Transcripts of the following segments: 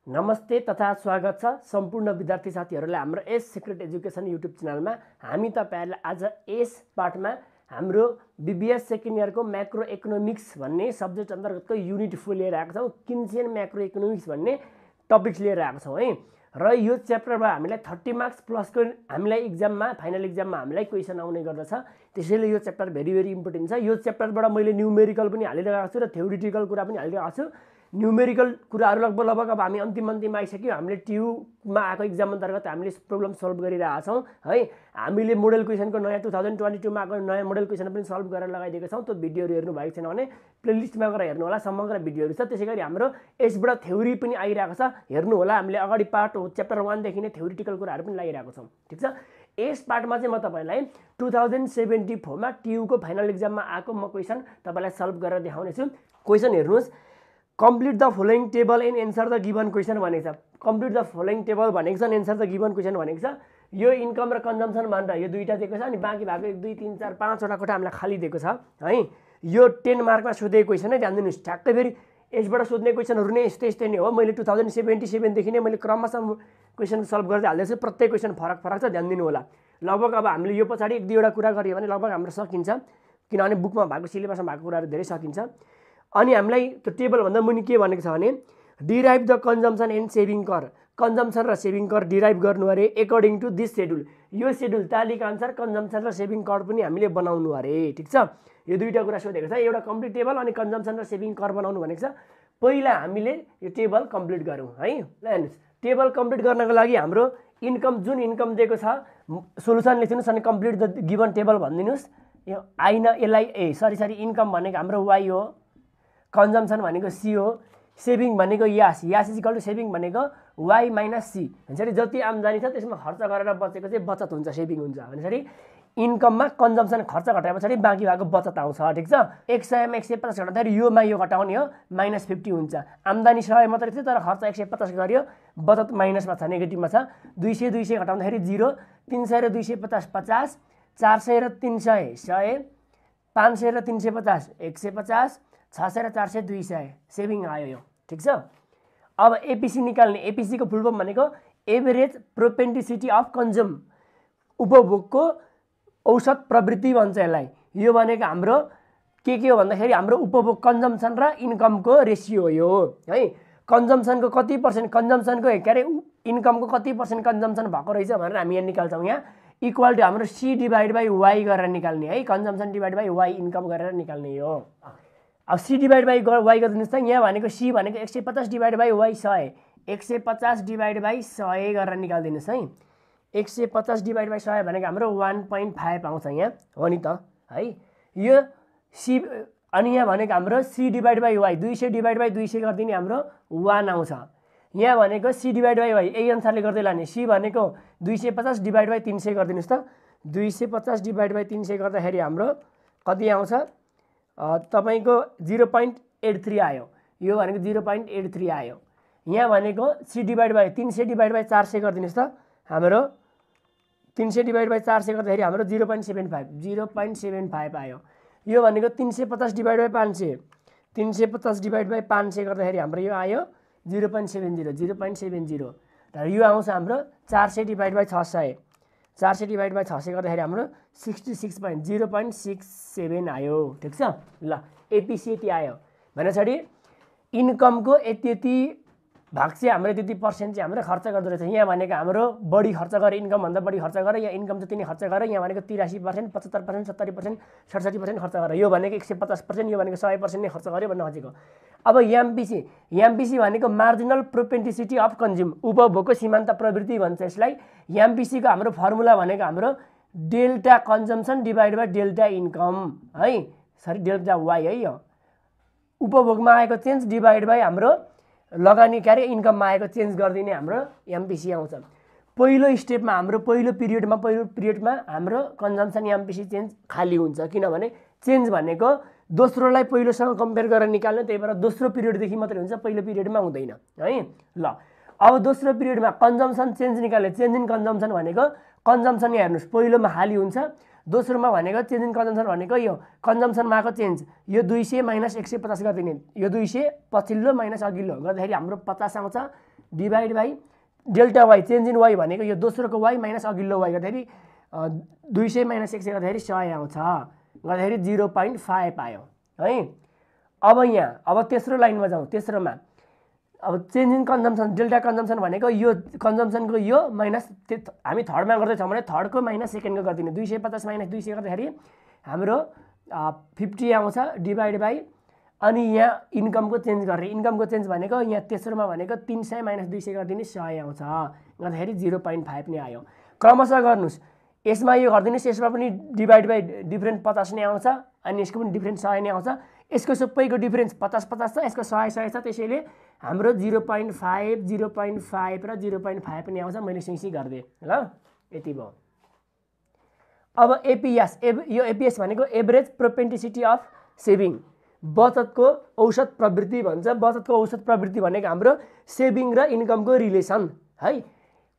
नमस्ते तथा स्वागत छ सम्पूर्ण विद्यार्थी साथीहरूलाई हाम्रो एस सिक्रेट एजुकेसन युट्युब च्यानलमा। हामी तपाईहरुलाई आज एस पार्टमा हाम्रो बीबीएस सेकेन्ड इयरको म्याक्रो इकोनोमिक्स भन्ने सब्जेक्ट अन्तर्गतको युनिट 4 लिएर आएको छौं। किन्सियन म्याक्रो इकोनोमिक्स भन्ने टपिक्स लिएर आएको छौं है। र यो च्याप्टरमा हामीलाई 30 मार्क्स प्लसको हामीलाई एक्जाममा फाइनल एक्जाममा हामीलाई क्वेशन आउने गर्दछ। त्यसैले यो च्याप्टर भेरी इम्पोर्टेन्ट छ। यो च्याप्टरबाट मैले न्यूमेरिकल पनि हालिरहेको छु र थ्योरिटिकल कुरा पनि हालिरहेको छु। न्यूमेरिकल कुराहरु लगभग अब हामी अन्तिम आइसक्यो। हामीले ट्युमा आएको एक्जाम अन्तर्गत हामीले प्रब्लम सल्भ गरिरहेका छौं है। हामीले मोडल क्वेशनको नयाँ 2022 मा आएको नयाँ मोडल क्वेशन पनि सल्भ गरेर लगाइदिएको छौं। त्यो भिडियोहरु हेर्नु भएको छैन भने प्लेलिस्टमा गएर हेर्नु होला, समग्र भिडियोहरु छ। त्यसैगरी हाम्रो यसबाट थ्योरी पनि आइरहेको छ, हेर्नु होला। हामीले अगाडि पार्ट च्याप्टर 1 देखि नै थ्योरिटिकल कुराहरु पनि लागिरहेको छौं। ठीक छ। यस पार्टमा चाहिँ म तपाईलाई 2074 मा ट्युको फाइनल एक्जाममा आएको म क्वेशन तपाईलाई सल्भ गरेर देखाउने छु। क्वेशन हेर्नुस्। Complete the following table and answer the given question भनेको छ। Complete the following table भनेको छ, answer the given question भनेको छ। यो इन्कम र कन्जम्पसन भनेर यो दुईटा दिएको छ अनि बाँकी भएको 1 2 3 4 5 वटा कोठा हामीलाई खाली दिएको छ है। यो 10 मार्कमा सोधेको क्वेशन है, ध्यान दिनुस्। ठ्याक्कै फेरि यसबाट सोध्ने क्वेशनहरु नै यस्तै नै हो। मैले 2077 देखि नै मैले क्रमशः क्वेशन सल्भ गर्दै हाल्दैछु। प्रत्येक क्वेशन फरक छ, ध्यान दिनु होला। लगभग अब हामीले यो पछाडी 1 2 वटा कुरा गरियो भने लगभग हाम्रो सकिन्छ, किनभने बुकमा भएको सिलेबसमा भएको कुराहरु धेरै सकिन्छ। अनि हामीलाई त्यो टेबल भन्दा मुनि के भनेको छ भने derive the consumption and saving कर। कन्जम्पसन र सेभिङ कर डिराइभ गर्नु अरे अकर्डिङ टु दिस शेड्युल। यो शेड्युल तालिका अनुसार कन्जम्पसन र सेभिङ कर पनि हामीले बनाउनु अरे। ठीक छ। यो दुईटा कुरा सोधेको छ, एउटा कम्प्लिट टेबल अनि कन्जम्पसन र सेभिङ कर बनाउनु भनेको छ। पहिला हामीले यो टेबल कम्प्लिट गरौँ है। ल हेर्नुस्, टेबल कम्प्लिट गर्नको लागि हाम्रो इन्कम जुन इन्कम दिएको छ सोलुसन लेख्दिनुस् अनि कम्प्लिट द गिवन टेबल भनिदिनुस्। यो आई न एलआई सरी इन्कम भनेको हाम्रो वाई हो, कन्जम्पसन भनेको सी हो, सेभिङ भनेको यास इज इक्वल टु सेभिङ भनेको वाई माइनस सी। भनेपछि जति आम्दानी छ त्यसमा खर्च गरेर बचेको चाहिँ बचत हुन्छ, सेभिङ हुन्छ। भनेपछि इन्कममा कन्जम्पसन खर्च घटाए पछाडि बाँकी भएको बचत आउँछ। ठीक छ। 100 मा 150 घटाउँदाखेरि योमा यो घटाउने हो, -50 हुन्छ। आम्दानी 100 मात्रै थियो तर खर्च 150 गर्यो, बचत माइनसमा छ, नेगेटिभमा छ। 200 घटाउँदाखेरि 0, 300 र 250 50, 400 र 300 100, 500 र 350 150, 600 र 400 200 सेभिङ आयो यो। ठीक छ। अब एपीसी निकाल्ने। एपीसी को फुल फर्म भनेको एभरेज प्रोपेन्सिटी अफ कन्ज्युम, उपभोगको औसत प्रवृत्ति भन्छ यसलाई। यो भनेको हाम्रो के हो भन्दाखेरि हाम्रो उपभोग कन्जम्पसन र इन्कमको रेशियो हो यो है। कन्जम्पसनको कति पर्सेन्ट कन्जम्पसनको के अरे इन्कमको कति पर्सेन्ट कन्जम्पसन भएको रहेछ भनेर हामी यहाँ निकाल्छौँ। यहाँ इक्वल टु हाम्रो सी डिभाइड बाई वाई गरेर निकाल्ने है। Consumption divide by Y income गरेर निकाल्ने हो। अब सी डिभाइड बाई वाई गरिदिनुहोस् त। यहाँ भनेको सी भनेको 150 divide by Y 100, 150 divide by 100 गरेर निकालिदिनुहोस् है। 150 डिभाइड बाई 100 भनेको हाम्रो 1.5 आउँछ यहाँ हो नि त है। यो सी अनि यहाँ भनेको हाम्रो C divide by Y 200 divide by 200 गरिदिने हाम्रो 1 आउँछ। यहाँ भनेको सी डिभाइड बाई वाई यही अनुसारले गर्दै लाने। सी भनेको 250 डिभाइड बाई 300 गरिदिनुहोस् त। 250 डिभाइड बाई 300 गर्दाखेरि हाम्रो कति आउँछ तपाईको 0.83 आयो। यो भनेको 0.83 आयो। यहाँ भनेको C divide by 300 divide by 400 गरिदिनुहोस् त। हाम्रो 300 डिभाइड बाई 400 गर्दाखेरि हाम्रो 0.75 आयो। यो भनेको 350 डिभाइड बाई 500, 350 डिभाइड बाई 500 गर्दाखेरि हाम्रो यो आयो 0.70 र यो आउँछ हाम्रो 400 डिभाइड बाई 600, 400 डिभाइड बाई 600 गर्दाखेरि हाम्रो 0.67 आयो। ठीक छ। ल एपीसी यति आयो भनेपछि इन्कमको यति भाग चाहिँ हाम्रो त्यति पर्सेन्ट चाहिँ हाम्रो खर्च गर्दो रहेछ। यहाँ भनेको हाम्रो बढी खर्च गरे, इन्कम भन्दा बढी खर्च गरे, यहाँ इन्कम जति नै खर्च गरे। यहाँ भनेको 83%, 75%, 70%, 67% खर्च गरे। यो भनेको 150%, यो भनेको 100% नै खर्च गर्यो भन्न खोजेको। अब एमपीसी भनेको मार्जिनल प्रोपेन्सिटी अफ कन्ज्युम, उपभोगको सीमान्त प्रवृत्ति भन्छ यसलाई। एमपीसी को हाम्रो फर्मुला भनेको हाम्रो delta consumption divide by delta income है। सरी डेल्टा वाई है। यो उपभोगमा आएको चेन्ज डिभाइड बाई हाम्रो लगानी के अरे इन्कममा आएको चेन्ज गरिदिने हाम्रो एमपीसी आउँछ। पहिलो स्टेपमा हाम्रो पहिलो पिरियडमा हाम्रो कन्जम्पसन एमपीसी चेन्ज खाली हुन्छ, किनभने चेन्ज भनेको दोस्रोलाई पहिलोसँग कम्पेयर गरेर निकाल्ने, त्यही भएर दोस्रो पिरियडदेखि मात्रै हुन्छ, पहिलो पिरियडमा हुँदैन है। ल अब दोस्रो पिरियडमा कन्जम्पसन चेन्ज निकाल्ने। चेन्ज इन कन्जम्पसन भनेको कन्जम्पसन यहाँ हेर्नुहोस् पहिलोमा खाली हुन्छ, दोस्रोमा भनेको चेन्ज इन कन्जम्पसन भनेको यो कन्जम्पसनमा आएको चेन्ज। यो 200 माइनस 150 गरिदिने, यो 200 पछिल्लो माइनस अघिल्लो गर्दाखेरि हाम्रो 50 आउँछ। Divide by delta Y, change in Y भनेको यो दोस्रोको वाई माइनस अघिल्लो वाई गर्दाखेरि 200 माइनस 100 गर्दाखेरि 100 आउँछ, गर्दाखेरि 0.5 आयो है। अब यहाँ अब तेस्रो लाइनमा जाउँ। तेस्रोमा अब change in consumption, delta consumption भनेको यो कन्जम्सनको यो माइनस, हामी थर्डमा गर्दैछौँ भने थर्डको माइनस सेकेन्डको गरिदिने, 250 माइनस 200 गर्दाखेरि हाम्रो 50 आउँछ डिभाइड बाई, अनि यहाँ इन्कमको चेन्ज गरेर, इन्कमको चेन्ज भनेको यहाँ तेस्रोमा भनेको 300 माइनस 200 गरिदिने 100 आउँछ, गर्दाखेरि 0.5 नै आयो। क्रमशः गर्नुहोस्, यसमा यो गरिदिनुहोस्, यसमा पनि डिभाइड बाई डिफ्रेन्ट 50 नै आउँछ, अनि यसको पनि डिफ्रेन्ट 100 नै आउँछ। यसको सबैको डिफ्रेन्स 50-50 छ, यसको 100-100 छ, त्यसैले हाम्रो 0.5 0.5 र 0.5 पनि आउँछ। मैले सिसी गरिदिएँ ल, यति भयो। अब एपिएस, यो एपिएस भनेको एभरेज प्रोपेन्टिसिटी अफ सेभिङ, बचतको औसत प्रवृत्ति भन्छ। बचतको औसत प्रवृत्ति भनेको हाम्रो सेभिङ र इन्कमको रिलेसन है,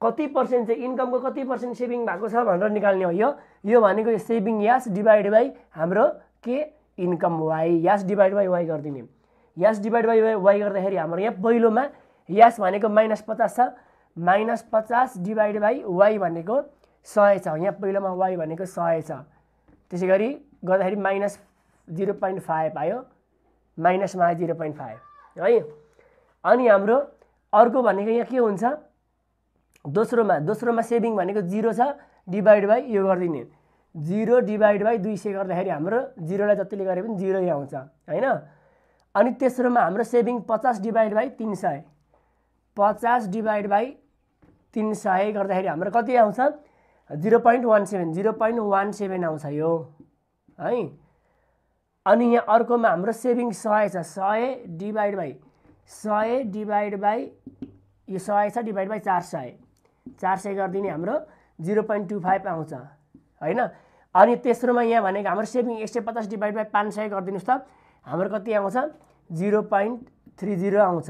कति पर्सेन्ट चाहिँ इन्कमको कति पर्सेन्ट सेभिङ भएको छ भनेर निकाल्ने हो। यो भनेको सेभिङ यास डिभाइड बाई हाम्रो के income Y, S divide by Y गरिदिने। यास डिभाइड बाई वाई गर्दाखेरि हाम्रो यहाँ पहिलोमा यास भनेको -50 छ, -50 डिभाइड बाई वाई भनेको 100 छ, यहाँ पहिलोमा वाई भनेको 100 छ, त्यसै गरी गर्दाखेरि माइनस 0.5 आयो, माइनसमा 0.5 है। अनि हाम्रो अर्को भनेको यहाँ के हुन्छ, दोस्रोमा सेभिङ भनेको 0 छ, डिभाइड बाई यो गरिदिने 0 डिभाइड बाई 200 गर्दाखेरि हाम्रो 0 लाई जतिले गरे पनि 0 आउँछ हैन। अनि तेस्रोमा हाम्रो saving 50 divide by 300, 50 divide by 300 गर्दाखेरि हाम्रो कति आउँछ 0.17 आउँछ यो है। अनि यहाँ अर्कोमा हाम्रो सेभिङ 100 छ, 100 डिभाइड बाई यो 100 छ डिभाइड बाई 400 गरिदिने हाम्रो 0.25 आउँछ हैन। अनि तेस्रोमा यहाँ भनेको हाम्रो सेभिङ 150 डिभाइड बाई 500 गरिदिनुस् त, हाम्रो कति आउँछ 0.30 आउँछ।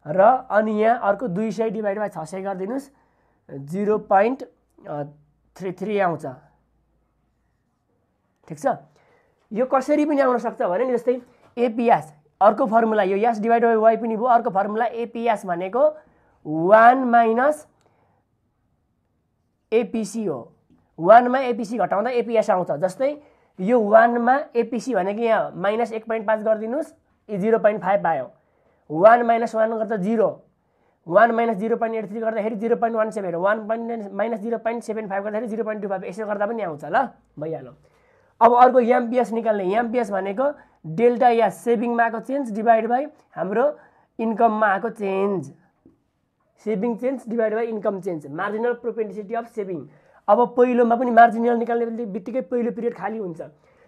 र अनि यहाँ अर्को 200 डिभाइड बाई 600 गरिदिनुस् 0.33 आउँछ, ठिक छ। यो कसरी पनि आउन सक्छ भने नि, जस्तै एपिएस अर्को फर्मुला, यो यास डिभाइड बाई वाई पनि भयो, अर्को फर्मुला एपिएस भनेको 1 माइनस एपिसी हो। 1 मा एपिसी घटाउँदा एपिएस आउँछ। जस्तै यो 1 मा एपिसी भनेको यहाँ -1.5 गरिदिनुस्, 0.5 आयो। 1 माइनस 1 गर्दा 0, 1 माइनस 0.83 गर्दाखेरि 0.17, 1 माइनस 0.75 गर्दाखेरि 0.25, यसो गर्दा पनि आउँछ ल, भइहाल्यो। अब अर्को एमपिएस निकाल्ने, एमपिएस भनेको डेल्टा या सेभिङमा आएको चेन्ज डिभाइड बाई हाम्रो इन्कममा आएको change, saving change divide by income change, marginal propensity of saving. अब पहिलोमा पनि मार्जिनल निकाल्ने बित्तिकै पहिलो पिरियड खाली हुन्छ।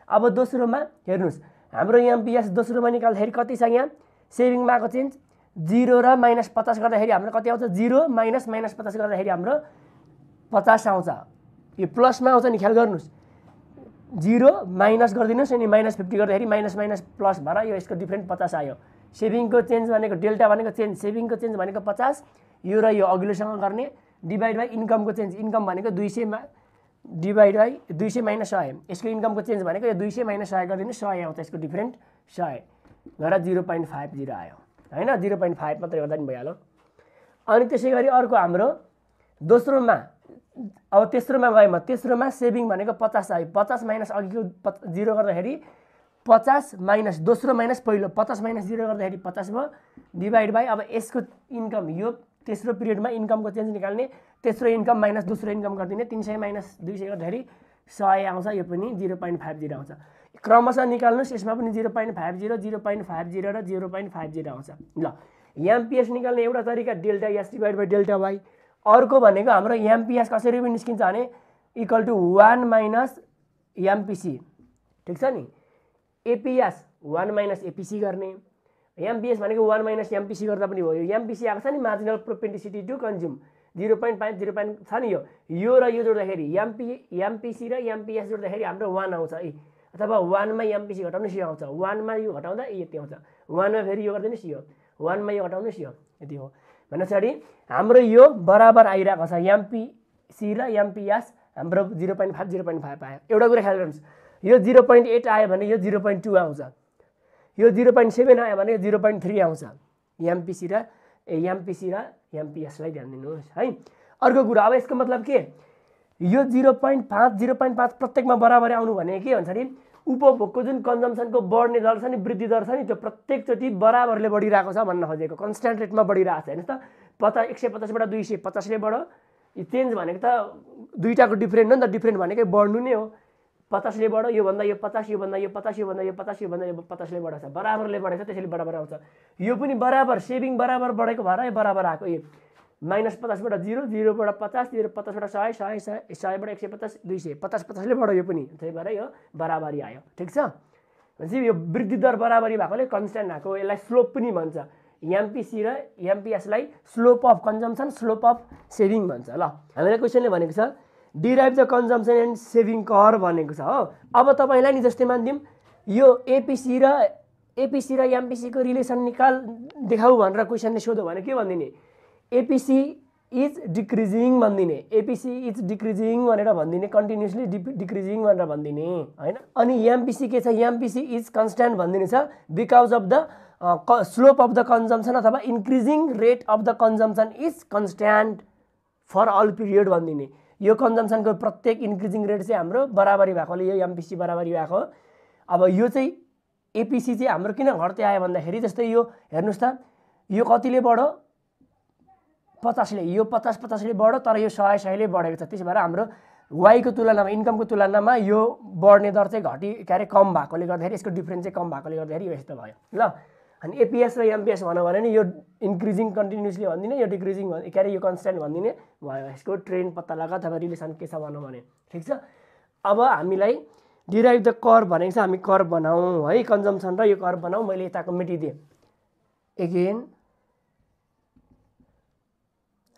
अब दोस्रोमा हेर्नुहोस्, हाम्रो एमपिएस दोस्रोमा निकाल्दाखेरि कति छ, यहाँ सेभिङमा आएको चेन्ज 0 र -50 गर्दाखेरि हाम्रो कति आउँछ 0 माइनस -50 गर्दाखेरि हाम्रो 50 आउँछ। यो प्लसमा आउँछ नि, ख्याल गर्नुहोस्, 0 माइनस गरिदिनुहोस् अनि -50 गर्दाखेरि माइनस प्लस भएर यो यसको डिफ्रेन्ट 50 आयो। सेभिङको चेन्ज भनेको डेल्टा भनेको चेन्ज, सेभिङको चेन्ज भनेको 50, यो र यो अघिल्लोसँग गर्ने डिभाइड बाई इन्कमको चेन्ज, इन्कम भनेको 200 मा डिभाइड बाई 200 माइनस 100, यसको इन्कमको चेन्ज भनेको यो 200 माइनस 100 गरिदिनु 100 आउँछ, यसको डिफ्रेन्ट 100 गरेर 0.50 आयो हैन, 0.5 मात्रै गर्दा पनि भइहाल्यो। अनि त्यसै गरी अर्को हाम्रो दोस्रोमा, अब तेस्रोमा गएमा, तेस्रोमा सेभिङ भनेको 50 आयो, 50 माइनस अघिको 0 गर्दाखेरि 50 माइनस दोस्रो माइनस पहिलो 50 माइनस 0 गर्दाखेरि 50 भयो, डिभाइड बाई अब यसको इन्कम, यो तेस्रो पिरियडमा इन्कमको चेन्ज निकाल्ने, तेस्रो इन्कम माइनस दोस्रो इन्कम गरिदिने, 300 माइनस 200 गर्दाखेरि 100 आउँछ, यो पनि 0.50 आउँछ। क्रमशः निकाल्नुहोस्, यसमा पनि 0.50 0.50 र 0.50 आउँछ ल। एमपिएस निकाल्ने एउटा तरिका delta S divide by delta Y, अर्को भनेको हाम्रो एमपिएस कसरी पनि निस्किन्छ भने इक्वल टु 1 माइनस एमपिसी, ठिक छ नि। एपिएस 1 माइनस एपिसी गर्ने, एमपिएस भनेको 1 माइनस एमपिसी गर्दा पनि भयो। एमपिसी आएको छ नि, मार्जिनल प्रोपेन्सिटी टु कन्ज्युम 0.5 0. छ नि, यो र यो जोड्दाखेरि एमपिसी र एमपिएस जोड्दाखेरि हाम्रो 1 आउँछ है, अथवा 1 मा एमपिसी घटाउनुहोस् यो आउँछ, 1 मा यो घटाउँदा यति आउँछ, 1 मा फेरि यो गरिदिनुहोस् यो, 1 मा यो घटाउनुहोस् यो, यति हो। भने पछाडि हाम्रो यो बराबर आइरहेको छ, एमपिसी र एमपिएस हाम्रो 0.5 0.5 आयो। एउटा कुरा ख्याल गर्नुहोस्, यो 0.8 आयो भने यो 0.2 आउँछ, यो 0.7 आयो भने यो 0.3 आउँछ, एमपिसी र एमपिसी र एमपिएसलाई ध्यान दिनुहोस् है। अर्को कुरा, अब यसको मतलब के, यो 0.5 प्रत्येकमा बराबरी आउनु भने के भन्छ नि, उपभोगको जुन कन्जम्सनको बढ्ने दर छ नि, वृद्धि दर छ नि, त्यो प्रत्येकचोटि बराबरले बढिरहेको छ भन्न खोजेको, कन्स्ट्यान्ट रेटमा बढिरहेको छ। हेर्नुहोस् त 150 बाट 250 ले बढ्यो, यो चेन्ज भनेको त दुईटाको डिफ्रेन्ट हो नि त, डिफ्रेन्ट भनेकै बढ्नु नै हो। 50 ले बढ्यो, योभन्दा यो 50, योभन्दा यो 50, योभन्दा यो 50, योभन्दा यो 50 ले बढेको छ, बराबरले बढेको छ, त्यसैले बराबर आउँछ। यो पनि बराबर सेभिङ बराबर बढेको भएर यो बराबर आएको। यो -50 बाट 0, 0 बाट 50, 0 50 बाट 100, 100 बाट 150, 200, 50 ले बढ्यो यो पनि, त्यही भएर यो बराबरी आयो। ठिक छ, भनेपछि यो वृद्धि दर बराबरी भएकोले कन्स्ट्यान्ट आएको। यसलाई स्लोप पनि भन्छ, एमपिसी र एमपिएसलाई slope of consumption, slope of saving भन्छ। ल, हामीलाई क्वेसनले भनेको छ derive the consumption and saving कर भनेको छ हो। अब तपाईँलाई नि जस्तै मानिदिउँ यो एपिसी र एमपिसीको रिलेसन देखाऊ भनेर क्वेसनले सोध्यो भने के भनिदिने, एपिसी इज डिक्रिजिङ भनिदिने, एपिसी इज डिक्रिजिङ भनेर भनिदिने, कन्टिन्युसली डिक्रिजिङ भनेर भनिदिने होइन। अनि एमपिसी के छ, एमपिसी इज कन्स्ट्यान्ट भनिदिने छ because of the slope of the consumption अथवा increasing rate of the consumption is constant for all period भनिदिने। यो कन्जम्सनको प्रत्येक इन्क्रिजिङ रेट चाहिँ हाम्रो बराबरी भएकोले यो एमपिसी बराबरी भएको। अब यो चाहिँ एपिसी चाहिँ हाम्रो किन घट्दै आयो भन्दाखेरि जस्तै यो हेर्नुहोस् त, यो कतिले बढ्यो 50 ले, यो 50 ले बढ्यो, तर यो 100 ले बढेको छ। त्यसो भएर हाम्रो वाईको तुलनामा, इन्कमको तुलनामा यो बढ्ने दर चाहिँ कम भएकोले गर्दाखेरि, यसको डिफ्रेन्स चाहिँ कम भएकोले गर्दाखेरि यो यस्तो भयो। ल, अनि एपिएस र एमपिएस भनौँ भने नि यो इन्क्रिजिङ कन्टिन्युसली भनिदिने, यो डिक्रिजिङ यो कन्स्ट्यान्ट भनिदिने भयो। यसको ट्रेन्ड पत्ता लगा अथवा रिलेसन के छ भनौँ भने। ठिक छ, अब हामीलाई डिराइभ द कर भनेको छ, हामी कर बनाऊँ है, कन्जम्सन र यो कर बनाऊँ। मैले यताको मेटिदिएँ। एगेन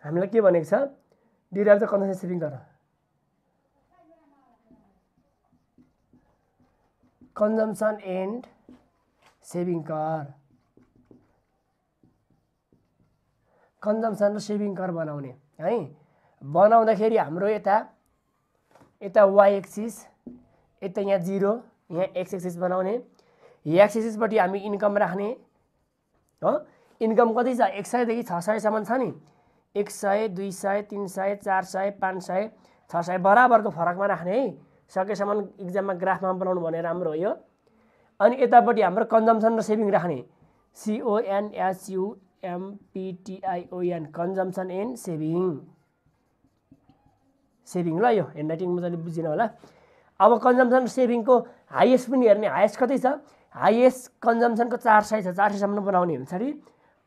हामीलाई के भनेको छ, डिराइभ द कन्जम्सन सेभिङ कर, कन्जम्सन एन्ड सेभिङ कर, कन्जम्सन र सेभिङ कर बनाउने है। बनाउँदाखेरि हाम्रो यता वाई एक्सिस, यता यहाँ 0, यहाँ एक्स एक्सिस बनाउने। एक्स एक्सिसपट्टि हामी इन्कम राख्ने हो। इन्कम कति छ, 100 देखि 600 सम्म छ नि, 100, 200, 300, 400, 500, 600 बराबरको फरकमा राख्ने है। सकेसम्म इक्जाममा ग्राफमा बनाउनु भने राम्रो हो यो। अनि यतापट्टि हाम्रो कन्जम्सन र सेभिङ राख्ने, CONSUMPTION, consumption and saving. Saving ल, यो ह्यान्डराइटिङ मजाले बुझिन होला। अब कन्जम्सन र सेभिङको हाइएस्ट पनि हेर्ने, हाइएस्ट कति छ, हाइएस्ट कन्जम्सनको 400 छ, 400 सम्म बनाउने हुन्छ नि।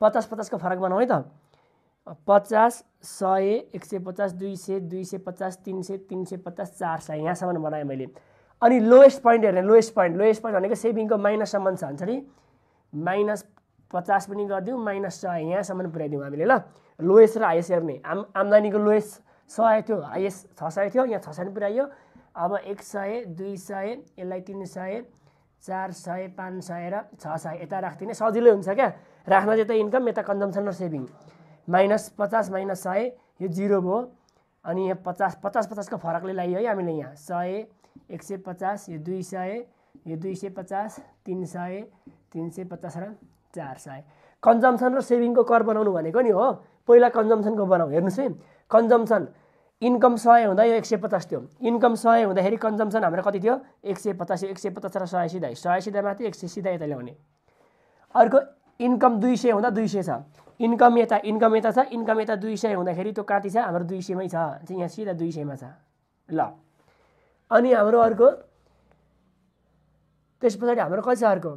50 को फरक बनाऊ है त, 50, 100, 150, 200, 250, 300, 350, 400 यहाँसम्म बनाएँ मैले। अनि लोएस्ट पोइन्ट हेर्ने, लोएस्ट पोइन्ट भनेको सेभिङको माइनससम्म छ हुन्छ नि, -50 पनि गरिदिउँ, -100 यहाँसम्म पुऱ्याइदिउँ हामीले। ल, लोएस्ट र हाइएस्ट हेर्ने, आम्दानीको लोएस्ट 100 थियो, हाइएस्ट 600 थियो, यहाँ 600 पुऱ्याइयो। अब 100, 200, यसलाई 300, 400, 500 र 600 यता राख्दिने, सजिलै हुन्छ क्या राख्न चाहिँ। त इन्कम यता कन्जम्सन र सेभिङ, -50 -100 यो 0 भयो। अनि यहाँ 50 को फरकले लगाइयो है हामीले, यहाँ 100, 150, यो 200, यो 250, 300, 350 र 400। कन्जम्सन र सेभिङको कर बनाउनु भनेको नि हो। पहिला कन्जम्सनको बनाऊ, हेर्नुहोस् है। कन्जम्सन इन्कम 100 हुँदा यो 150 थियो, इन्कम 100 हुँदाखेरि कन्जम्सन हाम्रो कति थियो, 150, 150 र 100 सिधै, 100 सिधा माथि, 100 सिधा यता ल्याउने। अर्को इन्कम 200 हुँदा 200 छ, इन्कम यता छ, इन्कम यता 200 हुँदाखेरि त्यो कति छ, हाम्रो 200 मै छ, यहाँ सिधा 200 मा छ। ल, अनि हाम्रो अर्को त्यस पछाडि हाम्रो कति छ, अर्को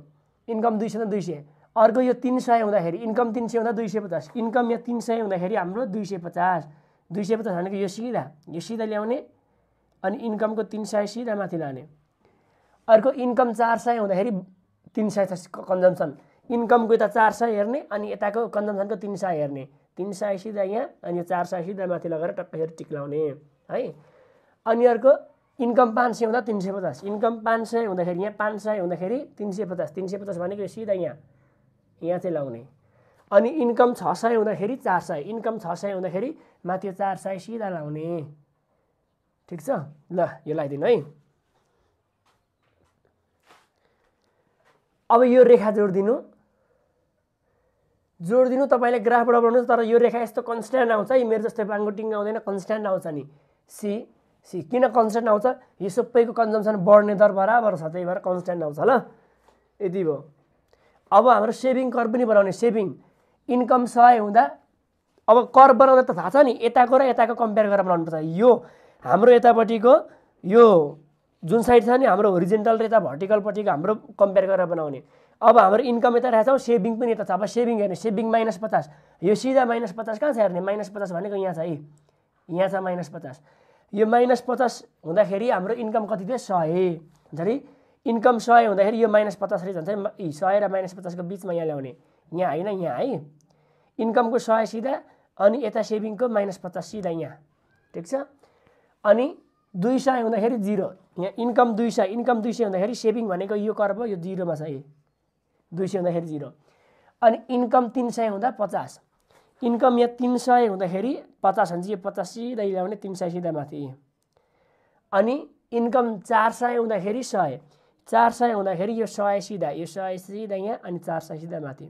इन्कम 200 200। अर्को यो 300 हुँदाखेरि, इन्कम 300 हुँदा 250, इन्कम यहाँ 300 हुँदाखेरि हाम्रो 250, 250 भनेको यो सिधा ल्याउने। अनि इन्कमको 300 सिधा माथि लाने। अर्को इन्कम 400 हुँदाखेरि 300 छ कन्जम्सन, इन्कमको यता 400 हेर्ने, अनि यताको कन्जम्सनको 300 हेर्ने, 300 सिधा यहाँ, अनि यो 400 सिधा माथि लगाएर टक्क टिक लाउने है। अनि अर्को इन्कम 500 हुँदा 350, इन्कम 500 हुँदाखेरि यहाँ 500 हुँदाखेरि 350, 350 भनेको सिधा यहाँ चाहिँ लाउने। अनि इन्कम 600 हुँदाखेरि 400, इन्कम 600 हुँदाखेरि माथि 400 सिधा लाउने। ठिक छ, ल यो लगाइदिनु है। अब यो रेखा जोडिदिनु, जोडिदिनु तपाईँले ग्राफबाट बनाउनु तर यो रेखा यस्तो कन्स्ट्यान्ट आउँछ है मेरो जस्तै बाङ्गोटिङ आउँदैन कन्स्ट्यान्ट आउँछ नि सी किन कन्स्ट्यान्ट आउँछ यो सबैको कन्जम्सन बढ्ने दर बराबर छ त्यही भएर कन्स्ट्यान्ट आउँछ ल यति भयो अब हाम्रो सेभिङ कर्भ पनि बनाउने सेभिङ इन्कम 100 हुँदा अब कर्भ बनाउँदा त थाहा छ नि यताको र यताको कम्पेयर गरेर बनाउनु पर्छ यो हाम्रो यतापट्टिको यो जुन साइड छ नि हाम्रो होरिजेन्टल र यता भर्टिकलपट्टिको हाम्रो कम्पेयर गरेर बनाउने अब हाम्रो इन्कम यता रहेछ सेभिङ पनि यता छ अब सेभिङ हेर्ने सेभिङ -50 यो सिधा -50 कहाँ छ हेर्ने -50 भनेको यहाँ छ है यहाँ छ -50 यो -50 हुँदाखेरि हाम्रो इन्कम कति थियो 100 जरी इन्कम 100 हुँदाखेरि यो -50 रे जान्छ 100 र -50 को बीचमा यहाँ ल्याउने यहाँ हैन यहाँ है इन्कमको 100 सिधा अनि यता सेभिङको -50 सिधा यहाँ ठीक छ अनि 200 हुँदाखेरि 0 यहाँ इन्कम 200 हुँदाखेरि सेभिङ भनेको यो कर्भ यो 0 मा छ है 200 हुँदाखेरि 0 अनि इन्कम 300 हुँदा 50 इन्कम यहाँ 300 हुँदाखेरि 50 हुन्छ यो 50 सिधै ल्याउने 300 सिधा माथि अनि इन्कम 400 हुँदाखेरि 100 400 हुँदाखेरि यो 100 सिधा यहाँ अनि 400 सिधा माथि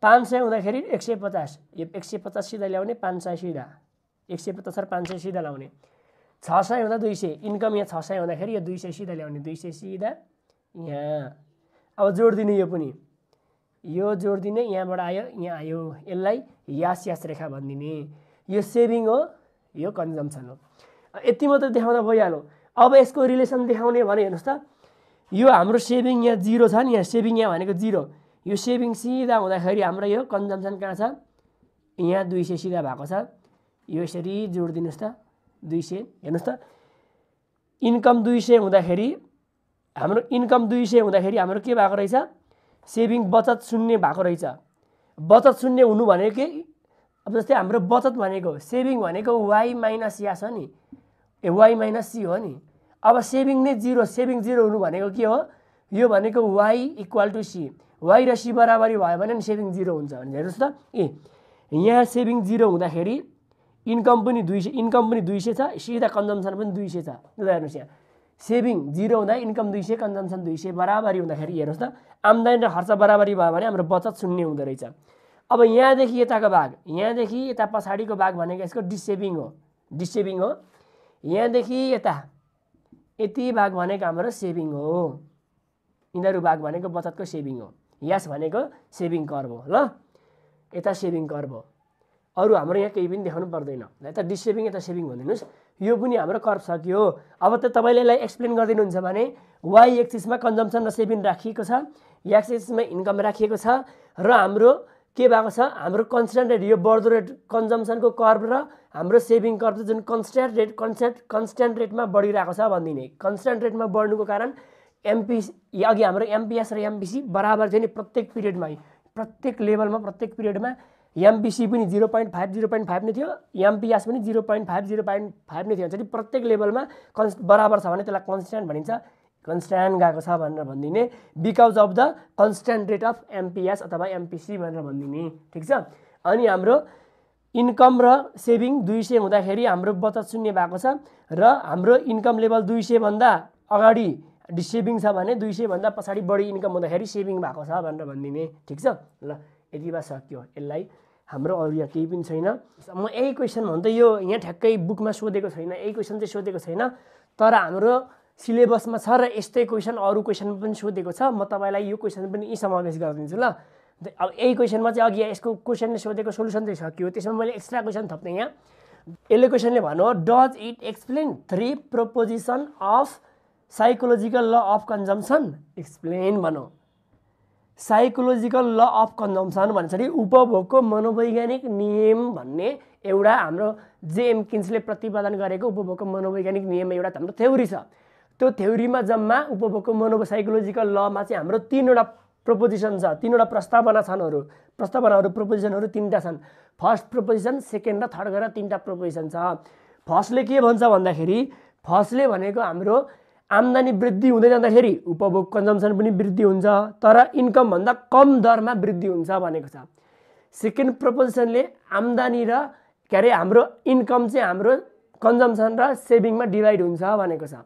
500 हुँदाखेरि 150 यो 150 सिधा ल्याउने 500 सिधा 150 र 500 सिधा ल्याउने 600 हुँदा 200 इन्कम यहाँ 600 हुँदाखेरि यो 200 सिधा ल्याउने 200 सिधा यहाँ अब जोडिदिनु यो पनि यो जोडिदिने यहाँबाट आयो यहाँ आयो यसलाई यास रेखा भनिदिने यो सेभिङ हो यो कन्जम्सन हो यति मात्र देखाउँदा भइहाल्यो अब यसको रिलेसन देखाउने भने हेर्नुस् त यो हाम्रो सेभिङ यहाँ 0 छ नि यहाँ सेभिङ यहाँ भनेको 0 यो सेभिङ सिधा हुँदाखेरि हाम्रो यो कन्जम्सन कहाँ छ यहाँ 200 सिधा भएको छ यो यसरी जोडिदिनुस् त 200 हेर्नुस् त इन्कम 200 हुँदाखेरि हाम्रो इन्कम 200 हुँदाखेरि हाम्रो के भएको रहेछ सेभिङ बचत 0 भएको रहेछ बचत 0 हुनु भनेको के अब जस्तै हाम्रो बचत भनेको सेभिङ भनेको y - या छ नि y - c हो नि अब सेभिङ नै 0 सेभिङ 0 हुनु भनेको के हो यो भनेको y = c y र c बराबरी भयो भने नि सेभिङ 0 हुन्छ भने हेर्नुस् त यहाँ सेभिङ 0 हुँदाखेरि इन्कम पनि 200 छ सिधा कन्जम्सन पनि 200 छ ल हेर्नुस् यहाँ सेभिङ 0 हुँदा इन्कम 200 कन्जम्सन 200 बराबरी हुँदाखेरि हेर्नुस् त आम्दानी र खर्च बराबरी भयो भने हाम्रो बचत 0 हुँदो रहेछ अब यहाँदेखि यताको भाग यहाँदेखि यता पछाडिको भाग भनेको यसको डिसेभिङ हो यहाँदेखि यता यति भाग भनेको हाम्रो सेभिङ हो यिनीहरू भाग भनेको बचतको सेभिङ हो यास भनेको सेभिङ कर्भ हो ल यता सेभिङ कर्भ हो अरु हाम्रो यहाँ केही पनि देखाउनु पर्दैन यता डिसेभिङ यता सेभिङ भनिदिनुस् यो पनि हाम्रो कर्भ सकियो अब त तपाईले यसलाई एक्सप्लेन गरिदिनुहुन्छ भने y एक्सिसमा कन्जम्सन र सेभिङ राखिएको छ x एक्सिसमा इन्कम राखिएको छ र हाम्रो के भएको छ हाम्रो कन्स्ट्यान्ट रेट यो बढ्दो रेट कन्जम्सनको कर्भ र हाम्रो सेभिङ कर्भ जुन कन्स्ट्यान्ट रेटमा बढिरहेको छ भन्दिने कन्स्ट्यान्ट रेटमा बढ्नुको कारण अघि हाम्रो एमपीएस र एमपीसी बराबर थियो नि प्रत्येक पिरियडमा प्रत्येक लेभलमा प्रत्येक पिरियडमा एमपीसी पनि 0.5 नै थियो एमपीएस पनि 0.5 नै थियो जति प्रत्येक लेभलमा बराबर छ भने त्यसलाई कन्स्ट्यान्ट भनिन्छ कन्स्ट्यान्ट गएको छ भनेर भन्दिने because of the constant rate of MPS अथवा एमपीसी भनेर भन्दिने ठीक छ अनि हाम्रो इन्कम र सेभिङ 200 हुँदाखेरि हाम्रो बचत 0 भएको छ र हाम्रो इन्कम लेभल 200 भन्दा अगाडि डिसेभिङ छ भने 200 भन्दा पछाडि बढी इन्कम हुँदाखेरि सेभिङ भएको छ भनेर भन्दिने ठीक छ ल यति बा सक्यो यसलाई हाम्रो अरु यहाँ केही पनि छैन म यही क्वेशन भन्दै यो यहाँ ठ्याक्कै बुकमा सोधेको छैन यही क्वेशन चाहिँ सोधेको छैन तर हाम्रो सिलेबसमा छ र यस्तै क्वेशन अरु क्वेशन पनि सोधेको छ म तपाईलाई यो क्वेशन पनि यी समावेश गरिदिन्छु ल अब यही क्वेशनमा चाहिँ अघि यसको क्वेशनले सोधेको सोलुसन चाहिँ सकियो त्यसमा मैले एक्स्ट्रा क्वेशन थप्ने यहाँ यसले क्वेशनले भन्नु does it explain 3 proposition of psychological law of consumption explain भनौं साइकोलोजिकल ल अफ कन्जम्सन भन्छरी उपभोगको मनोवैज्ञानिक नियम भन्ने एउटा हाम्रो जेएम किन्सले प्रतिपादन गरेको उपभोगको मनोवैज्ञानिक नियम एउटा हाम्रो थ्योरी छ त्यो थ्योरीमा जम्मा उपभोगको साइकोलोजिकल लमा चाहिँ हाम्रो 3 वटा प्रोपोजिसन छ 3 वटा प्रस्तावनाहरू प्रोपोजिसनहरू 3टा छन् फर्स्ट प्रोपोजिसन सेकेन्ड र थर्ड गरेर 3टा प्रोपोजिसन छ फर्स्टले के भन्छ भन्दाखेरि फर्स्टले भनेको हाम्रो आम्दानी वृद्धि हुँदै जाँदाखेरि उपभोग कन्जम्सन पनि वृद्धि हुन्छ तर इन्कम भन्दा कम दरमा वृद्धि हुन्छ भनेको छ सेकेन्ड प्रोपोजिसनले आम्दानी र के अरे हाम्रो इन्कम चाहिँ हाम्रो कन्जम्सन र सेभिङमा डिभाइड हुन्छ भनेको छ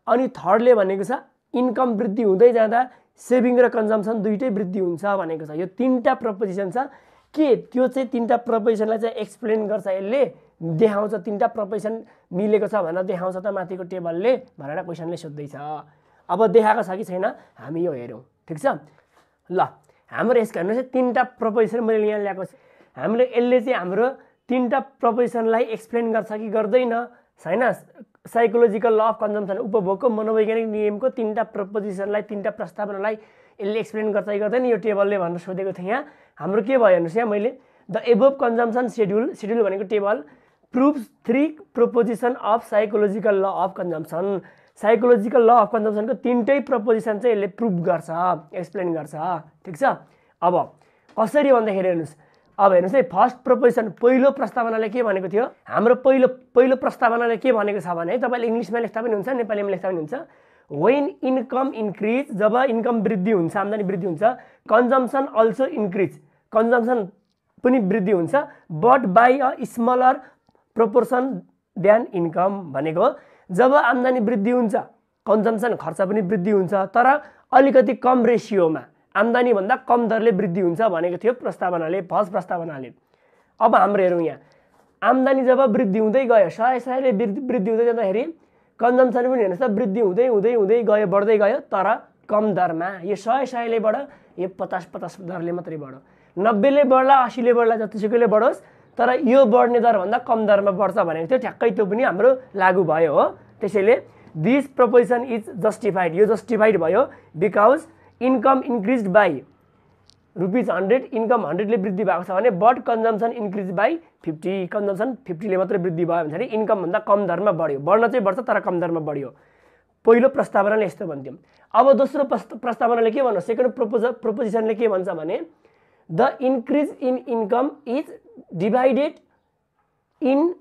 अनि थर्डले भनेको छ इन्कम वृद्धि हुँदै जाँदा सेभिङ र कन्जम्सन दुइटै वृद्धि हुन्छ भनेको छ। यो तीनटा प्रपोजिसन छ के त्यो चाहिँ तीनटा प्रपोजिसनलाई चाहिँ एक्सप्लेन गर्छ, यसले देखाउँछ, तीनटा प्रपोजिसन मिलेको छ भनेर देखाउँछ त माथिको टेबलले भनेर क्वेसनले सोध्दैछ। अब देखाएको छ कि छैन हामी यो हेरौँ, ठिक छ। ल हाम्रो यसको हेर्नुहोस् तीनटा प्रपोजिसन मैले यहाँ ल्याएको छु। हामीले यसले चाहिँ हाम्रो तीनटा प्रपोजिसनलाई एक्सप्लेन गर्छ कि गर्दैन छैन। साइकोलोजिकल ल अफ कन्जम्सन उपभोगको मनोवैज्ञानिक नियमको तीनटा प्रपोजिसनलाई तीनटा प्रस्तावनालाई यसले एक्सप्लेन गर्छ कि गर्दैन यो टेबलले भनेर सोधेको थिएँ। यहाँ हाम्रो के भयो हेर्नुहोस्, यहाँ मैले द एबोभ कन्जम्सन सेड्युल भनेको table proves 3 proposition of psychological law of consumption. Psychological law of कन्जम्सनको तीनटै प्रपोजिसन चाहिँ यसले प्रुभ गर्छ, एक्सप्लेन गर्छ, ठिक छ। अब कसरी भन्दाखेरि हेर्नुहोस्, अब हेर्नुहोस् है फर्स्ट प्रपोजिसन पहिलो प्रस्तावनाले के भनेको थियो, हाम्रो पहिलो प्रस्तावनाले के भनेको छ भने तपाईँले इङ्ग्लिसमा लेख्दा पनि हुन्छ नेपालीमा लेख्दा पनि हुन्छ। वेन इन्कम इन्क्रिज, जब इन्कम वृद्धि हुन्छ, आम्दानी वृद्धि हुन्छ, कन्जम्सन अल्सो इन्क्रिज, कन्जम्सन पनि वृद्धि हुन्छ, but by a smaller proportion than income भनेको जब आम्दानी वृद्धि हुन्छ कन्जम्सन खर्च पनि वृद्धि हुन्छ तर अलिकति कम रेसियोमा, आम्दानी भन्दा कम दरले वृद्धि हुन्छ भनेको थियो प्रस्तावनाले, फर्स्ट प्रस्तावनाले। अब हाम्रो हेरौँ यहाँ आम्दानी जब वृद्धि हुँदै गयो, सयले वृद्धि हुँदै जाँदाखेरि कन्जम्सन पनि हेर्नुहोस् त वृद्धि हुँदै हुँदै हुँदै गयो, बढ्दै गयो तर कम दरमा। यो 100ले बढ्यो, यो 50 दरले मात्रै बढ्यो, 90ले बढ्ला 80ले बढ्ला जतिसुकैले बढोस् तर यो बढ्ने दरभन्दा कम दरमा बढ्छ भनेको थियो। ठ्याक्कै त्यो पनि हाम्रो लागू भयो हो। त्यसैले दिस प्रपोजिसन इज जस्टिफाइड, यो जस्टिफाइड भयो because income increase by ₹100, income 100ले वृद्धि भएको छ भने but consumption increase by 50, consumption 50ले मात्रै वृद्धि भयो भने इन्कमभन्दा कम दरमा बढ्यो, बढ्न चाहिँ बढ्छ तर कम दरमा बढ्यो। पहिलो प्रस्तावनाले यस्तो भन्थ्यो। अब दोस्रो प्रस्तावनाले के भन्नु, सेकेन्ड प्रपोजिसनले के भन्छ भने the increase in income is divided in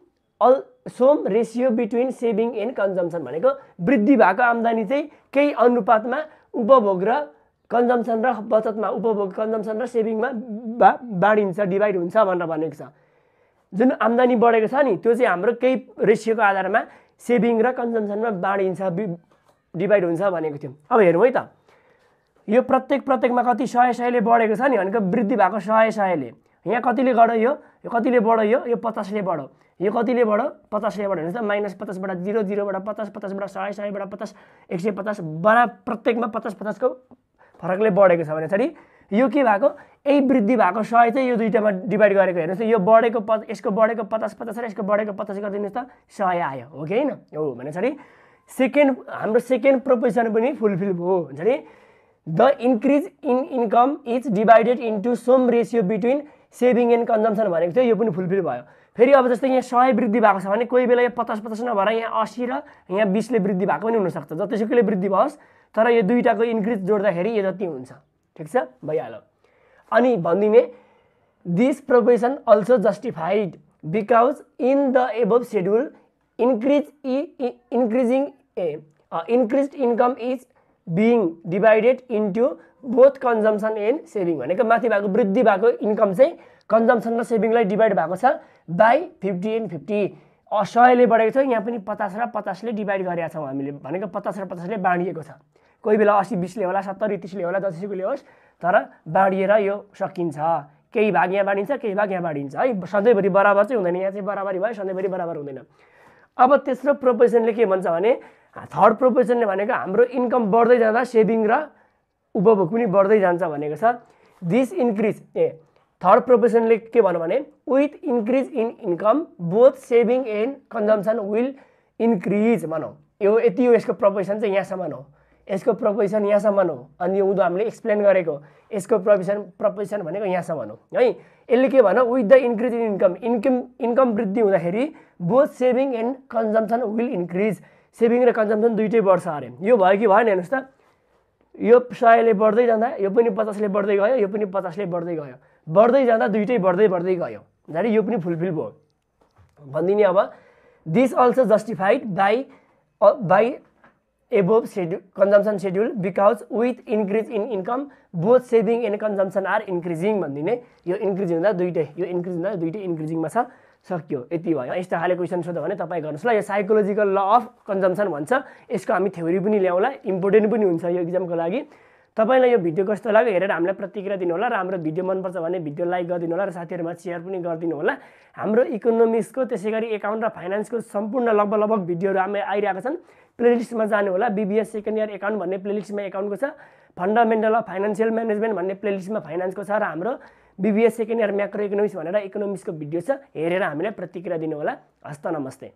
some ratio between saving and consumption भनेको वृद्धि भएको आम्दानी चाहिँ केही अनुपातमा उपभोग र कन्जम्सन र बचतमा, उपभोग कन्जम्सन र सेभिङमा बाँडिन्छ, डिभाइड हुन्छ भनेर भनेको छ। जुन आम्दानी बढेको छ नि त्यो चाहिँ हाम्रो केही रेसियोको आधारमा सेभिङ र कन्जम्सनमा बाँडिन्छ, डिभाइड हुन्छ भनेको थियो। अब हेरौँ है त यो प्रत्येकमा कति 100ले बढेको छ नि भनेको वृद्धि भएको 100ले, यहाँ कतिले गढ्यो, यो कतिले बढ्यो, यो 50ले बढ्यो, यो कतिले बढ्यो 50ले बढ्यो हेर्नुहोस् त, -50 बाट 0, 0 बाट 50, 50 बाट 100, 100 बाट 50, 150 बडा प्रत्येकमा 50 को फरकले बढेको छ भने चाहिँ यो के भएको, यही वृद्धि भएको 100 चाहिँ यो दुईटामा डिभाइड गरेको हेर्नुहोस् त, यो बढेको यसको बढेको 50 र यसको बढेको 50 गरिदिनुहोस् त 100 आयो हो कि हैन हो भने चाहिँ हाम्रो सेकेन्ड प्रोपोजिसन पनि फुलफिल भयो भने the increase in income is divided into some ratio between saving and consumption भनेको थियो, यो पनि फुलफिल भयो। फेरि अब जस्तै यहाँ 100 वृद्धि भएको छ भने कोही बेला यो 50 नभएर यहाँ 80 र यहाँ 20ले वृद्धि भएको पनि हुनसक्छ, जतिसुकैले वृद्धि भओस् तर यो दुईटाको इन्क्रिज जोड्दाखेरि यो जति हुन्छ, ठिक छ भइहाल्यो। अनि भनिदिने this proposition also justified because in the above schedule increased income is being divided into both consumption and saving भनेको माथि भएको वृद्धि भएको इन्कम चाहिँ कन्जम्सन र सेभिङलाई डिभाइड भएको छ बाई 50 एन्ड 50। 100ले बढेको छ, यहाँ पनि 50 र 50ले डिभाइड गरेका छौँ हामीले भनेको 50 र 50ले बाँडिएको छ। कोही बेला 80 20ले होला, 70 30ले होला, जतिसुकैले होस् तर बाँडिएर यो सकिन्छ। केही भाग यहाँ बाँडिन्छ, केही भाग यहाँ बाँडिन्छ है, सधैँभरि बराबर चाहिँ हुँदैन, यहाँ चाहिँ बराबरी भयो, सधैँभरि बराबर हुँदैन। अब तेस्रो प्रोपोजिसनले के भन्छ भने थर्ड प्रोपोजिसनले भनेको हाम्रो इन्कम बढ्दै जाँदा सेभिङ र उपभोग पनि बढ्दै जान्छ भनेको छ। दिस इन्क्रिज थर्ड प्रोपोजिसनले के भन्नु भने with increase in income both saving and consumption will increase भनौँ। यो यति हो, यसको प्रोपोजिसन चाहिँ यहाँसम्म हो, यसको प्रोपोजिसन यहाँसम्म हो। अनि उँधो हामीले एक्सप्लेन गरेको यसको प्रोपोजिसन भनेको यहाँसम्म हो है। यसले के भन्यो with the increase in income वृद्धि हुँदाखेरि both saving and consumption will increase, saving र कन्जम्सन दुइटै बढ्छ अरे। यो भयो कि भएन हेर्नुहोस् त, यो 100ले बढ्दै जाँदा यो पनि 50ले बढ्दै गयो, यो पनि 50ले बढ्दै गयो, बढ्दै जाँदा दुइटै बढ्दै गयो जाने यो पनि फुलफिल भयो भनिदिने। अब this also justified by above schedule consumption schedule because with increase in income both saving and consumption are increasing भनिदिने। यो इन्क्रिज हुँदा दुइटै, यो इन्क्रिज हुँदा दुइटै इन्क्रिजिङमा छ, सक्यो। यति भयो। यस्तो खाले क्वेसन सोध्यो भने तपाईँ गर्नुहोस् ल। यो साइकोलोजिकल ल अफ कन्जम्सन भन्छ, यसको हामी थ्योरी पनि ल्याउँला, इम्पोर्टेन्ट पनि हुन्छ यो एक्जामको लागि। तपाईलाई यो भिडियो कस्तो लाग्यो हेरेर हामीलाई प्रतिक्रिया दिनु होला र हाम्रो भिडियो मनपर्छ भने भिडियो लाइक गरिदिनु होला र साथीहरुमा शेयर पनि गरिदिनु होला। हाम्रो इकोनोमिक्सको त्यसैगरी एकाउन्ट र फाइनान्सको सम्पूर्ण लगभग भिडियोहरु हामी आइरहेका छन्। प्लेलिस्टमा जानु होला। बीबीएस सेकेन्ड इयर एकाउन्ट भन्ने प्लेलिस्टमा एकाउन्टको छ। फन्डामेन्टल अफ फाइनान्शियल म्यानेजमेन्ट भन्ने प्लेलिस्टमा फाइनान्सको छ र हाम्रो BBS second year macro economics भनेर इकोनोमिक्सको भिडियो छ। हेरेर हामीलाई प्रतिक्रिया दिनु होला। हस्त नमस्ते।